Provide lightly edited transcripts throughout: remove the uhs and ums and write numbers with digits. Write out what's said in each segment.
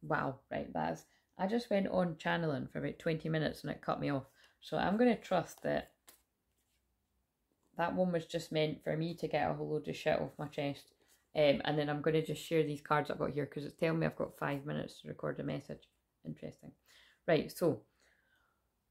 Wow, right, that's... I just went on channeling for about 20 minutes and it cut me off. So I'm going to trust that that one was just meant for me to get a whole load of shit off my chest. And then I'm going to just share these cards I've got here because it's telling me I've got 5 minutes to record a message. Interesting. Right, so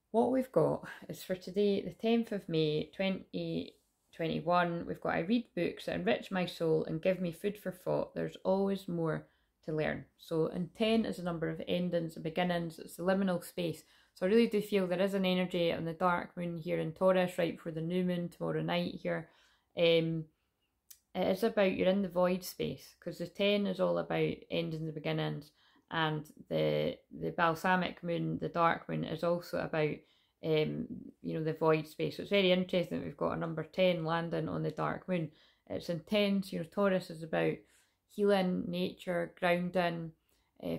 what we've got is for today, the 10th of May, 2021. We've got, I read books that enrich my soul and give me food for thought. There's always more to learn. So, and 10 is a number of endings and beginnings. It's the liminal space. So I really do feel there is an energy on the dark moon here in Taurus, right before the new moon tomorrow night here. It is about, you're in the void space, because the 10 is all about endings and beginnings, and the balsamic moon, the dark moon, is also about you know, the void space. So it's very interesting that we've got a number 10 landing on the dark moon. It's intense. You know, Taurus is about healing, nature, grounding,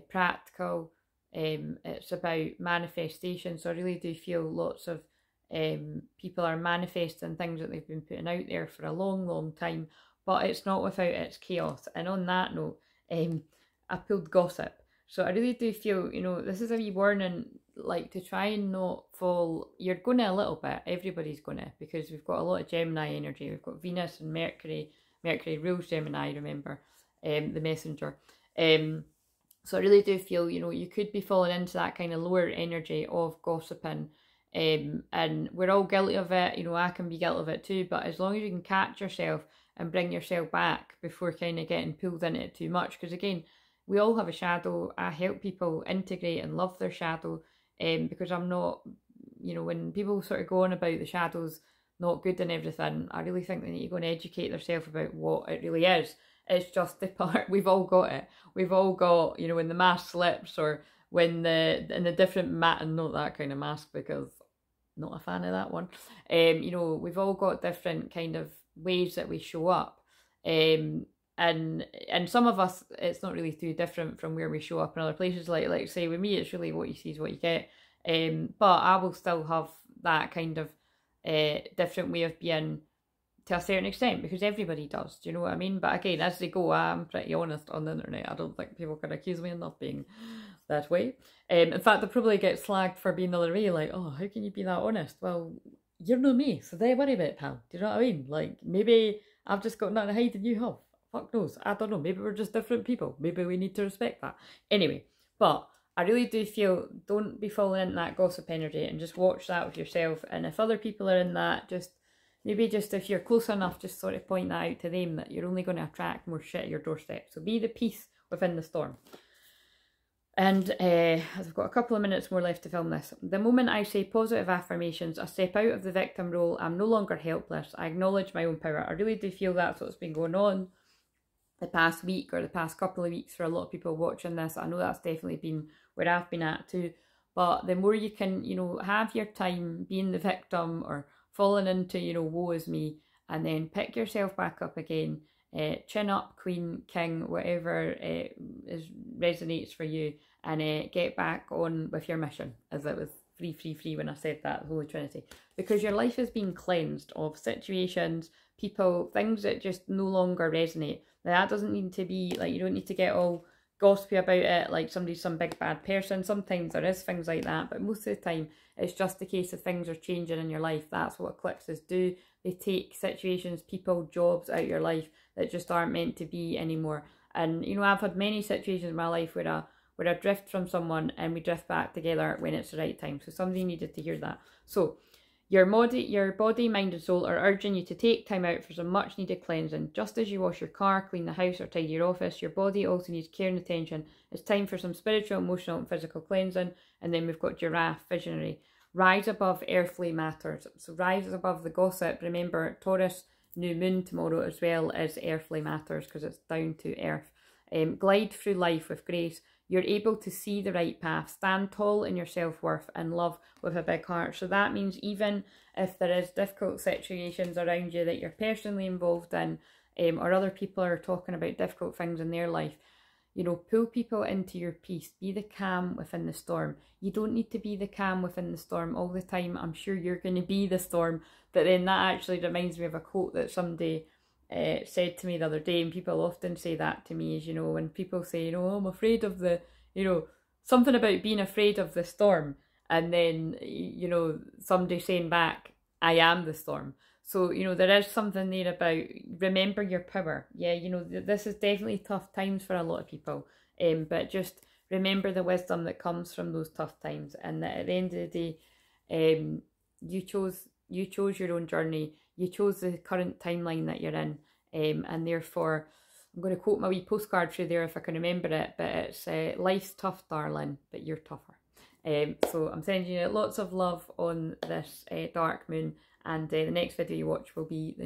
practical. It's about manifestation. So I really do feel lots of people are manifesting things that they've been putting out there for a long time, but it's not without its chaos. And on that note, I pulled gossip. So I really do feel, you know, this is a wee warning, like, to try and not fall. You're going to a little bit, everybody's going to, because we've got a lot of Gemini energy. We've got Venus and Mercury. Mercury rules Gemini, remember, the messenger. So I really do feel, you know, you could be falling into that kind of lower energy of gossiping. And we're all guilty of it. You know, I can be guilty of it too. But as long as you can catch yourself and bring yourself back before kind of getting pulled into it too much. Because again, we all have a shadow. I help people integrate and love their shadow. Because I'm not, you know, when people sort of go on about the shadows not good and everything, I really think they need to go and educate themselves about what it really is. It's just the part, we've all got it. We've all got, you know, when the mask slips, or when in the different and not that kind of mask, because not a fan of that one. You know, we've all got different kind of ways that we show up. And some of us, it's not really too different from where we show up in other places. Like say with me, it's really what you see is what you get. But I will still have that kind of different way of being to a certain extent, because everybody does. Do you know what I mean? But again, as they go, I'm pretty honest on the internet. I don't think people can accuse me of not being that way. In fact, they probably get slagged for being the other way. Like, oh, how can you be that honest? Well, you're not me, so don't worry about it, pal. Do you know what I mean? Like, maybe I've just got nothing to hide and you have. Fuck knows. I don't know. Maybe we're just different people. Maybe we need to respect that. Anyway, but I really do feel, don't be falling into that gossip energy, and just watch that with yourself. And if other people are in that, maybe just if you're close enough, just sort of point that out to them, that you're only going to attract more shit at your doorstep. So be the peace within the storm. And as I've got a couple of minutes more left to film this, the moment I say positive affirmations, I step out of the victim role. I'm no longer helpless. I acknowledge my own power. I really do feel that's what's been going on the past week, or the past couple of weeks, for a lot of people watching this. I know that's definitely been where I've been at too. But the more you can, you know, have your time being the victim or falling into, you know, woe is me, and then pick yourself back up again, chin up, queen, king, whatever resonates for you, and get back on with your mission, as it was free when I said that, Holy Trinity. Because your life is being cleansed of situations, people, things that just no longer resonate. Now, that doesn't need to be, like, you don't need to get all gossipy about it, like somebody's some big bad person. Sometimes there is things like that, but most of the time it's just a case of things are changing in your life. That's what eclipses do. They take situations, people, jobs out of your life that just aren't meant to be anymore. And, you know, I've had many situations in my life where I drift from someone and we drift back together when it's the right time. So somebody needed to hear that. So your body, mind and soul are urging you to take time out for some much needed cleansing. Just as you wash your car, clean the house or tidy your office, your body also needs care and attention. It's time for some spiritual, emotional and physical cleansing. And then we've got Giraffe, visionary. Rise above earthly matters. So rise above the gossip. Remember, Taurus, new moon tomorrow, as well as earthly matters, because it's down to earth. Glide through life with grace. You're able to see the right path. Stand tall in your self-worth and love with a big heart. So that means even if there is difficult situations around you that you're personally involved in, or other people are talking about difficult things in their life, you know, pull people into your peace. Be the calm within the storm. You don't need to be the calm within the storm all the time. I'm sure you're going to be the storm. But then that actually reminds me of a quote that somebody said to me the other day, and people often say that to me, is, you know, when people say, you know, oh, I'm afraid of the you know, something about being afraid of the storm, and then, you know, somebody saying back, I am the storm. So, you know, there is something there about remember your power. Yeah, you know, this is definitely tough times for a lot of people, but just remember the wisdom that comes from those tough times, and that at the end of the day, you chose your own journey. You chose the current timeline that you're in, and therefore, I'm going to quote my wee postcard through there if I can remember it, but it's life's tough, darling, but you're tougher. So I'm sending you lots of love on this dark moon, and the next video you watch will be the